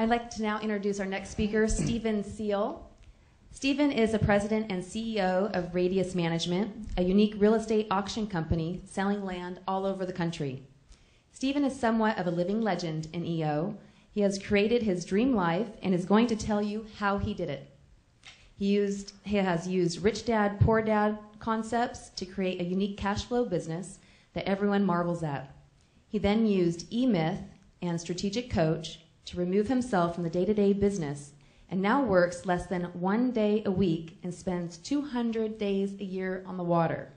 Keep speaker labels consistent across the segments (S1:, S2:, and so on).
S1: I'd like to now introduce our next speaker, Stephen Seal. Stephen is the president and CEO of Radius Management, a unique real estate auction company selling land all over the country. Stephen is somewhat of a living legend in EO. He has created his dream life and is going to tell you how he did it. He has used rich dad, poor dad concepts to create a unique cash flow business that everyone marvels at. He then used EMyth and Strategic Coach to remove himself from the day-to-day business and now works less than 1 day a week and spends 200 days a year on the water,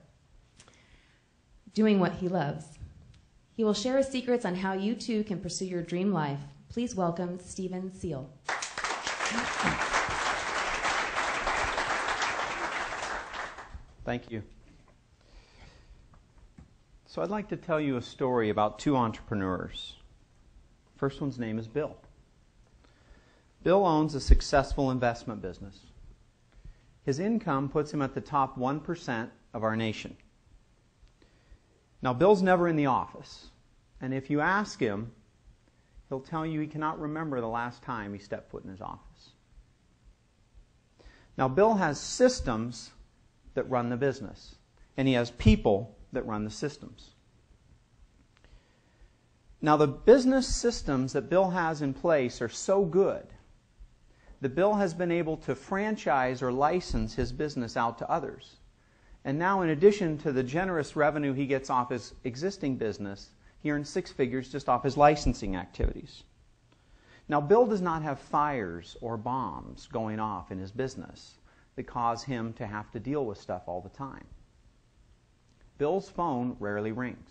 S1: doing what he loves. He will share his secrets on how you too can pursue your dream life. Please welcome Stephen Seal.
S2: Thank you. So I'd like to tell you a story about two entrepreneurs. First one's name is Bill. Bill owns a successful investment business. His income puts him at the top 1% of our nation. Now, Bill's never in the office, and if you ask him, he'll tell you he cannot remember the last time he stepped foot in his office. Now, Bill has systems that run the business, and he has people that run the systems. Now, the business systems that Bill has in place are so good that Bill has been able to franchise or license his business out to others. And now, in addition to the generous revenue he gets off his existing business, he earns 6 figures just off his licensing activities. Now, Bill does not have fires or bombs going off in his business that cause him to have to deal with stuff all the time. Bill's phone rarely rings.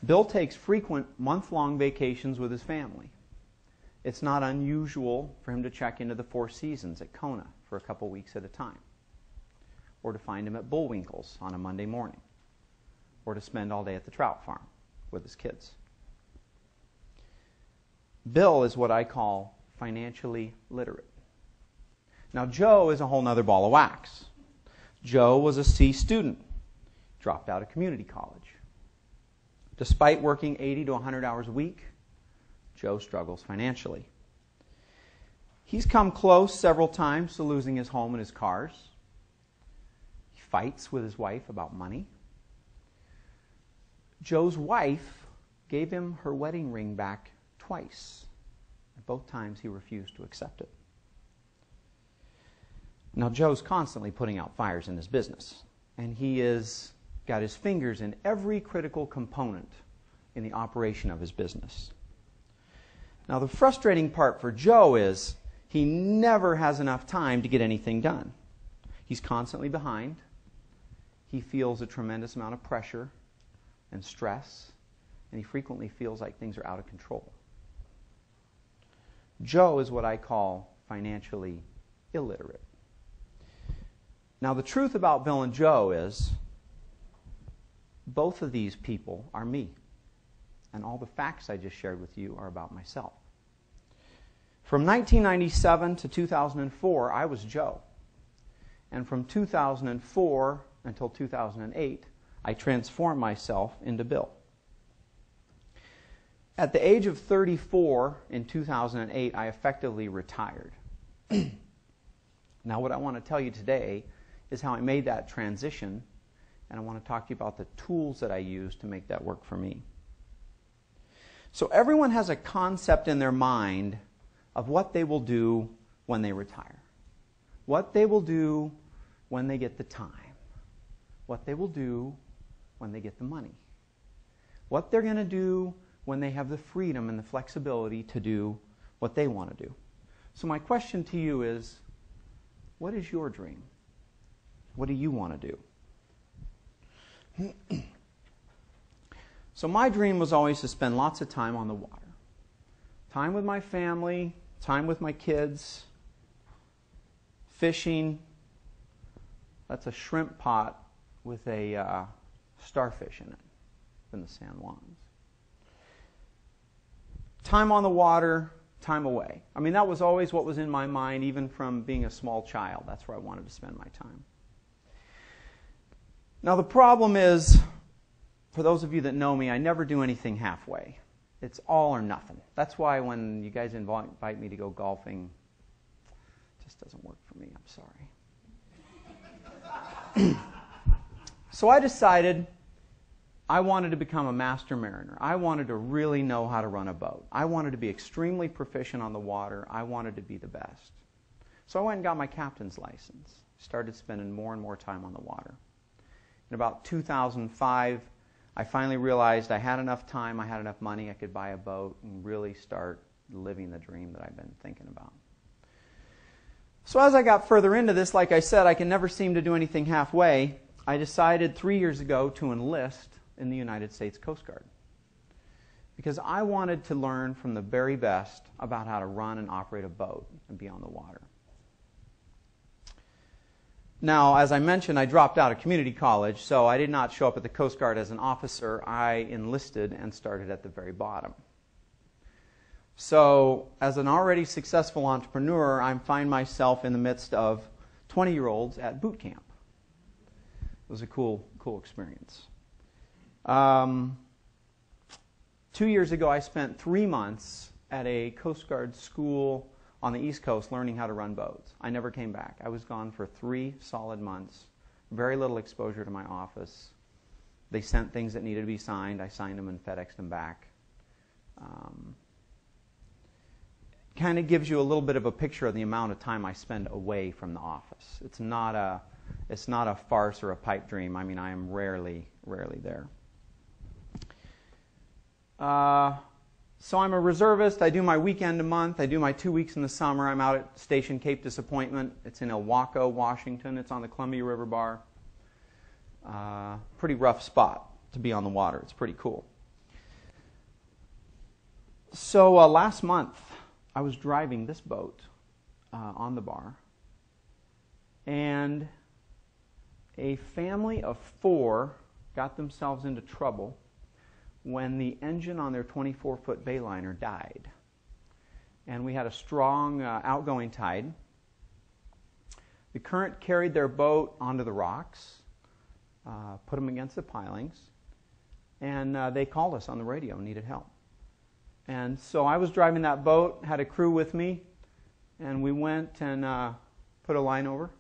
S2: Bill takes frequent month-long vacations with his family. It's not unusual for him to check into the Four Seasons at Kona for a couple weeks at a time, or to find him at Bullwinkle's on a Monday morning, or to spend all day at the trout farm with his kids. Bill is what I call financially literate. Now, Joe is a whole nother ball of wax. Joe was a C student, dropped out of community college. Despite working 80 to 100 hours a week, Joe struggles financially. He's come close several times to losing his home and his cars. He fights with his wife about money. Joe's wife gave him her wedding ring back twice. Both times he refused to accept it. Now, Joe's constantly putting out fires in his business, and he has got his fingers in every critical component in the operation of his business. Now, the frustrating part for Joe is he never has enough time to get anything done. He's constantly behind. He feels a tremendous amount of pressure and stress, and he frequently feels like things are out of control. Joe is what I call financially illiterate. Now, the truth about Bill and Joe is both of these people are me. And all the facts I just shared with you are about myself. From 1997 to 2004, I was Joe. And from 2004 until 2008, I transformed myself into Bill. At the age of 34 in 2008, I effectively retired. Now, what I want to tell you today is how I made that transition, and I want to talk to you about the tools that I use to make that work for me. So everyone has a concept in their mind of what they will do when they retire. What they will do when they get the time. What they will do when they get the money. What they're going to do when they have the freedom and the flexibility to do what they want to do. So my question to you is, what is your dream? What do you want to do? So my dream was always to spend lots of time on the water. Time with my family, time with my kids, fishing. That's a shrimp pot with a starfish in it in the San Juans. Time on the water, time away. I mean, that was always what was in my mind, even from being a small child. That's where I wanted to spend my time. Now, the problem is, for those of you that know me, I never do anything halfway. It's all or nothing. That's why when you guys invite me to go golfing, it just doesn't work for me. I'm sorry. So I decided I wanted to become a master mariner. I wanted to really know how to run a boat. I wanted to be extremely proficient on the water. I wanted to be the best. So I went and got my captain's license. Started spending more and more time on the water. In about 2005, I finally realized I had enough time, I had enough money, I could buy a boat and really start living the dream that I've been thinking about. So as I got further into this, like I said, I can never seem to do anything halfway. I decided 3 years ago to enlist in the United States Coast Guard because I wanted to learn from the very best about how to run and operate a boat and be on the water. Now, as I mentioned, I dropped out of community college, so I did not show up at the Coast Guard as an officer. I enlisted and started at the very bottom. So, as an already successful entrepreneur, I find myself in the midst of 20-year-olds at boot camp. It was a cool experience. 2 years ago, I spent 3 months at a Coast Guard school on the East Coast learning how to run boats. I never came back. I was gone for 3 solid months. Very little exposure to my office. They sent things that needed to be signed. I signed them and FedExed them back. Kind of gives you a little bit of a picture of the amount of time I spend away from the office. It's not a farce or a pipe dream. I mean, I am rarely there. So I'm a reservist. I do my weekend a month. I do my 2 weeks in the summer. I'm out at Station Cape Disappointment. It's in Ilwaco, Washington. It's on the Columbia River Bar. Pretty rough spot to be on the water. It's pretty cool. So last month, I was driving this boat on the bar, and a family of 4 got themselves into trouble when the engine on their 24-foot bayliner died. And we had a strong outgoing tide. The current carried their boat onto the rocks, put them against the pilings, and they called us on the radio and needed help. And so I was driving that boat, had a crew with me, and we went and put a line over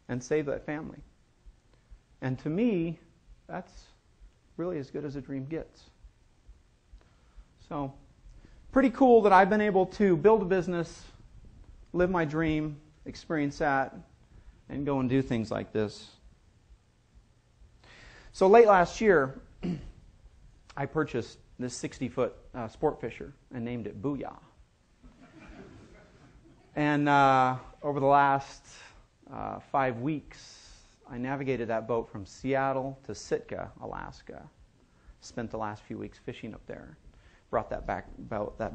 S2: and saved that family. And to me, that's really as good as a dream gets. So, pretty cool that I've been able to build a business, live my dream, experience that, and go and do things like this. So late last year, I purchased this 60-foot sport fisher and named it Booyah. And over the last 5 weeks, I navigated that boat from Seattle to Sitka, Alaska. Spent the last few weeks fishing up there. Brought that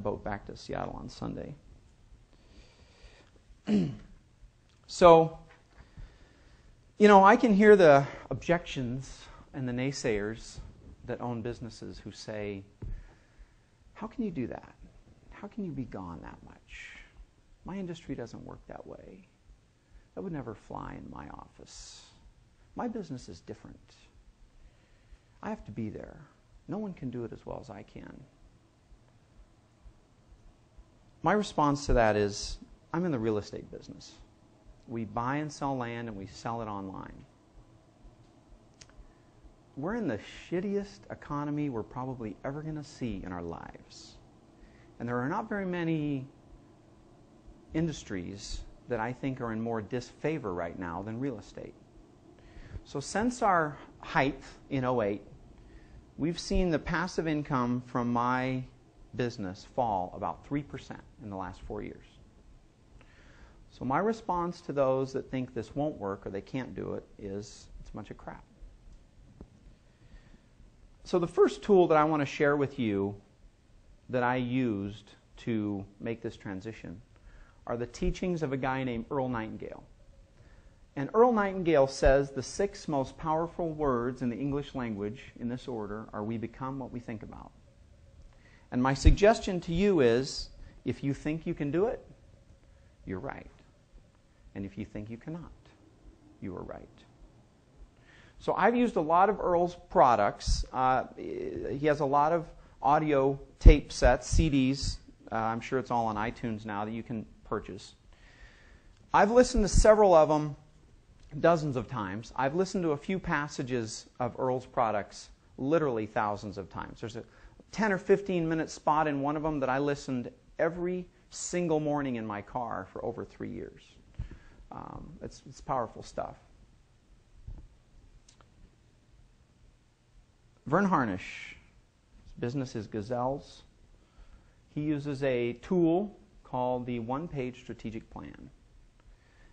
S2: boat back to Seattle on Sunday. So, I can hear the objections and the naysayers that own businesses who say, how can you do that? How can you be gone that much? My industry doesn't work that way. That would never fly in my office. My business is different. I have to be there. No one can do it as well as I can. My response to that is, I'm in the real estate business. We buy and sell land and we sell it online. We're in the shittiest economy we're probably ever going to see in our lives. And there are not very many industries that I think are in more disfavor right now than real estate. So since our height in 2008, we've seen the passive income from my business fall about 3% in the last 4 years. So my response to those that think this won't work or they can't do it is, it's a bunch of crap. So the first tool that I want to share with you that I used to make this transition are the teachings of a guy named Earl Nightingale. And Earl Nightingale says the 6 most powerful words in the English language in this order are, we become what we think about. And my suggestion to you is, if you think you can do it, you're right. And if you think you cannot, you are right. So I've used a lot of Earl's products. He has a lot of audio tape sets, CDs. I'm sure it's all on iTunes now that you can purchase. I've listened to several of them dozens of times. I've listened to a few passages of Earl's products literally thousands of times. There's a 10 or 15 minute spot in one of them that I listened every single morning in my car for over 3 years. It's powerful stuff. Vern Harnish, his business is Gazelles. He uses a tool called the one-page strategic plan.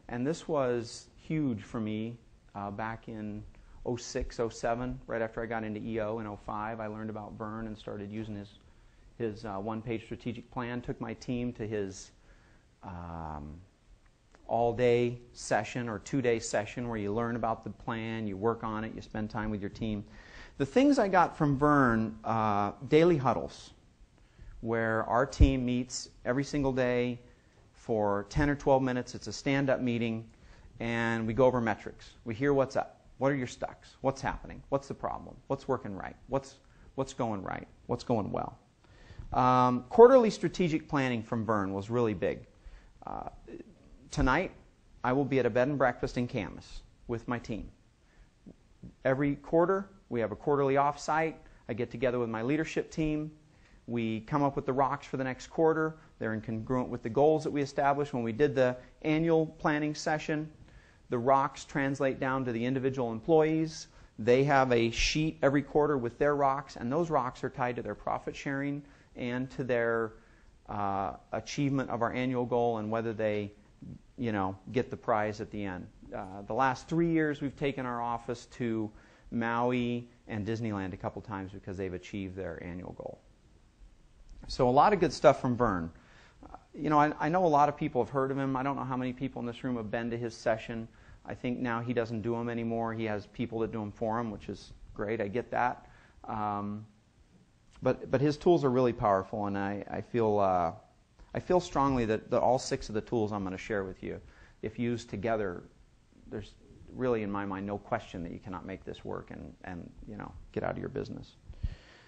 S2: And this was huge for me back in 06, 07, right after I got into EO in 05. I learned about Vern and started using his one-page strategic plan. Took my team to his all-day session or 2-day session where you learn about the plan, you work on it, you spend time with your team. The things I got from Vern, daily huddles, where our team meets every single day for 10 or 12 minutes. It's a stand-up meeting, and we go over metrics. We hear what's up. What are your stucks? What's happening? What's the problem? What's working right? What's going right? What's going well? Quarterly strategic planning from Vern was really big. Tonight, I will be at a bed and breakfast in Camas with my team. Every quarter, we have a quarterly off-site. I get together with my leadership team. We come up with the rocks for the next quarter. They're incongruent with the goals that we established when we did the annual planning session. The rocks translate down to the individual employees. They have a sheet every quarter with their rocks, and those rocks are tied to their profit sharing and to their achievement of our annual goal and whether they, get the prize at the end. The last 3 years, we've taken our office to Maui and Disneyland a couple times because they've achieved their annual goal. So a lot of good stuff from Vern. I know a lot of people have heard of him. I don't know how many people in this room have been to his session. I think now he doesn't do them anymore. He has people that do them for him, which is great. I get that. But his tools are really powerful, and I feel strongly that all 6 of the tools I'm going to share with you, if used together, there's really, in my mind, no question that you cannot make this work and get out of your business.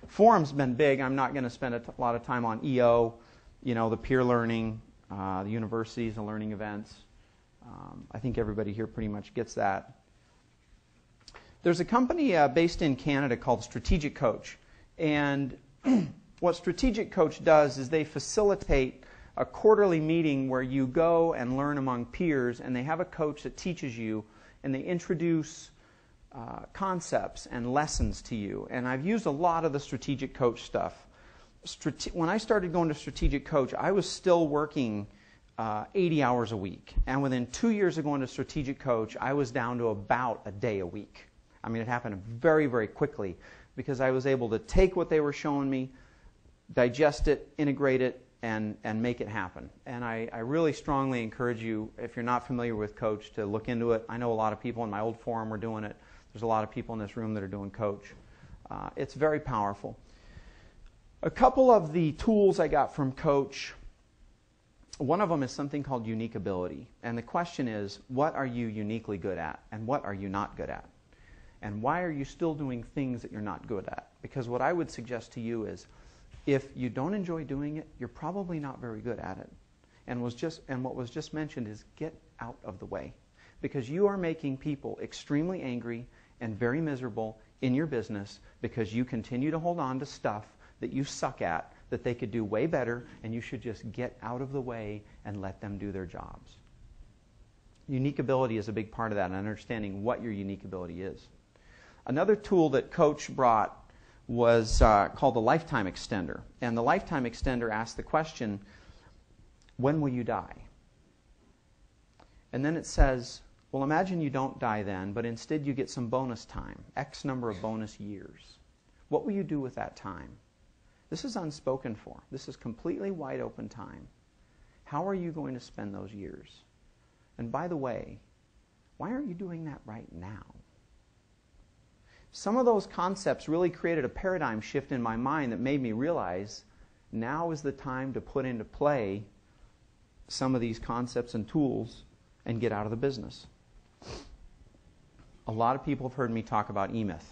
S2: Forum's been big. I'm not going to spend a lot of time on EO, the peer learning, the universities, the learning events. I think everybody here pretty much gets that. There's a company based in Canada called Strategic Coach. And what Strategic Coach does is they facilitate a quarterly meeting where you go and learn among peers, and they have a coach that teaches you, and they introduce concepts and lessons to you. And I've used a lot of the Strategic Coach stuff. When I started going to Strategic Coach, I was still working 80 hours a week. And within 2 years of going to Strategic Coach, I was down to about a day a week. I mean, it happened very, very quickly because I was able to take what they were showing me, digest it, integrate it, and make it happen. And I really strongly encourage you, if you're not familiar with Coach, to look into it. I know a lot of people in my old forum were doing it. There's a lot of people in this room that are doing Coach. It's very powerful. A couple of the tools I got from Coach, one of them is something called unique ability. And the question is, what are you uniquely good at? And what are you not good at? And why are you still doing things that you're not good at? Because what I would suggest to you is, if you don't enjoy doing it, you're probably not very good at it. And what was just mentioned is get out of the way. Because you are making people extremely angry and very miserable in your business because you continue to hold on to stuff that you suck at, that they could do way better, and you should just get out of the way and let them do their jobs. Unique ability is a big part of that, and understanding what your unique ability is. Another tool that Coach brought was called the Lifetime Extender. And the Lifetime Extender asked the question, when will you die? And then it says, well, imagine you don't die then, but instead you get some bonus time, X number of bonus years. What will you do with that time? This is unspoken for. This is completely wide open time. How are you going to spend those years? And by the way, why aren't you doing that right now? Some of those concepts really created a paradigm shift in my mind that made me realize now is the time to put into play some of these concepts and tools and get out of the business. A lot of people have heard me talk about EMyth.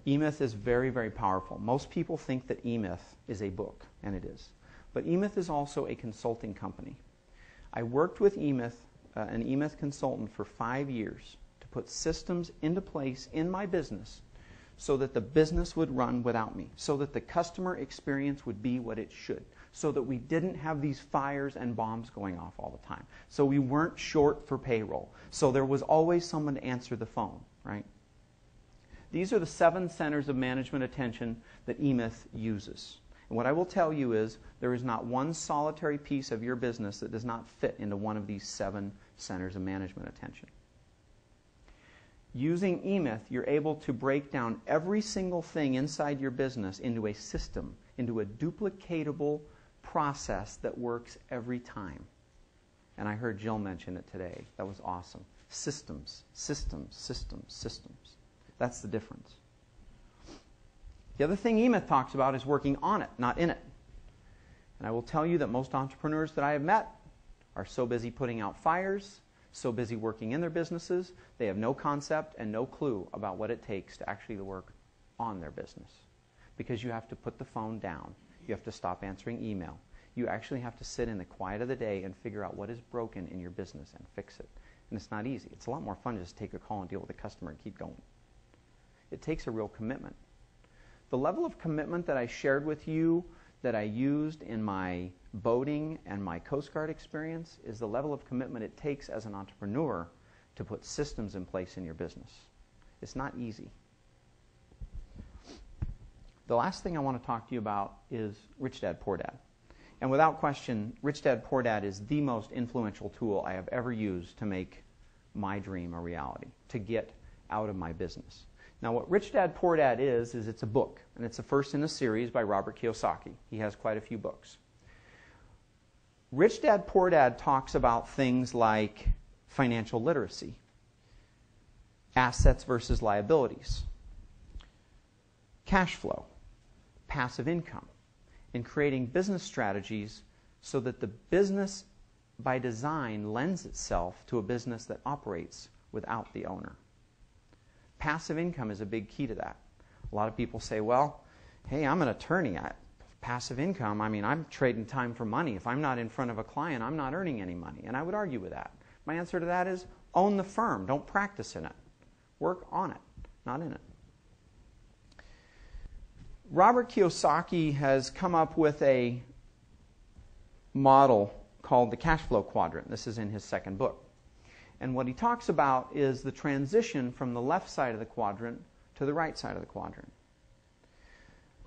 S2: EMyth is very, very powerful. Most people think that EMyth is a book, and it is. But EMyth is also a consulting company. I worked with EMyth, an EMyth consultant, for 5 years to put systems into place in my business so that the business would run without me, so that the customer experience would be what it should, so that we didn't have these fires and bombs going off all the time, so we weren't short for payroll, so there was always someone to answer the phone, right? These are the 7 centers of management attention that EMyth uses. And what I will tell you is there is not one solitary piece of your business that does not fit into one of these 7 centers of management attention. Using EMyth, you're able to break down every single thing inside your business into a system, into a duplicatable process that works every time. And I heard Jill mention it today. That was awesome. Systems, systems, systems, systems. That's the difference. The other thing EMyth talks about is working on it, not in it. And I will tell you that most entrepreneurs that I have met are so busy putting out fires, so busy working in their businesses, they have no concept and no clue about what it takes to actually work on their business. Because you have to put the phone down. You have to stop answering email. You actually have to sit in the quiet of the day and figure out what is broken in your business and fix it. And it's not easy. It's a lot more fun to just take a call and deal with a customer and keep going. It takes a real commitment. The level of commitment that I shared with you that I used in my boating and my Coast Guard experience is the level of commitment it takes as an entrepreneur to put systems in place in your business. It's not easy. The last thing I want to talk to you about is Rich Dad, Poor Dad. And without question, Rich Dad, Poor Dad is the most influential tool I have ever used to make my dream a reality, to get out of my business. Now, what Rich Dad, Poor Dad is it's a book, and it's the first in a series by Robert Kiyosaki. He has quite a few books. Rich Dad, Poor Dad talks about things like financial literacy, assets versus liabilities, cash flow, passive income, and creating business strategies so that the business by design lends itself to a business that operates without the owner. Passive income is a big key to that. A lot of people say, well, hey, I'm an attorney. Passive income, I mean, I'm trading time for money. If I'm not in front of a client, I'm not earning any money. And I would argue with that. My answer to that is own the firm. Don't practice in it. Work on it, not in it. Robert Kiyosaki has come up with a model called the cash flow quadrant. This is in his second book. And what he talks about is the transition from the left side of the quadrant to the right side of the quadrant.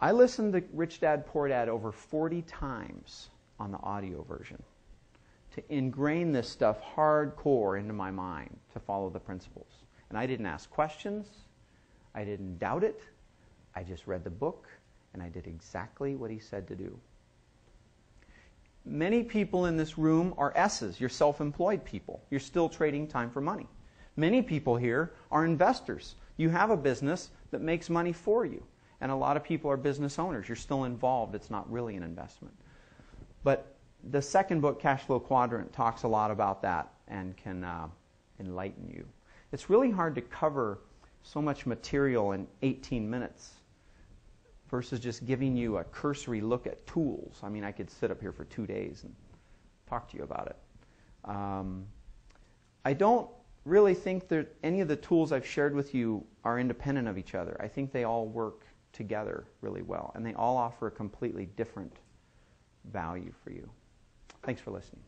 S2: I listened to Rich Dad, Poor Dad over 40 times on the audio version to ingrain this stuff hardcore into my mind to follow the principles. And I didn't ask questions. I didn't doubt it. I just read the book, and I did exactly what he said to do. Many people in this room are S's. You're self-employed people. You're still trading time for money. Many people here are investors. You have a business that makes money for you. And a lot of people are business owners. You're still involved. It's not really an investment. But the second book, Cash Flow Quadrant, talks a lot about that and can enlighten you. It's really hard to cover so much material in 18 minutes versus just giving you a cursory look at tools. I mean, I could sit up here for 2 days and talk to you about it. I don't really think that any of the tools I've shared with you are independent of each other. I think they all work together really well, and they all offer a completely different value for you. Thanks for listening.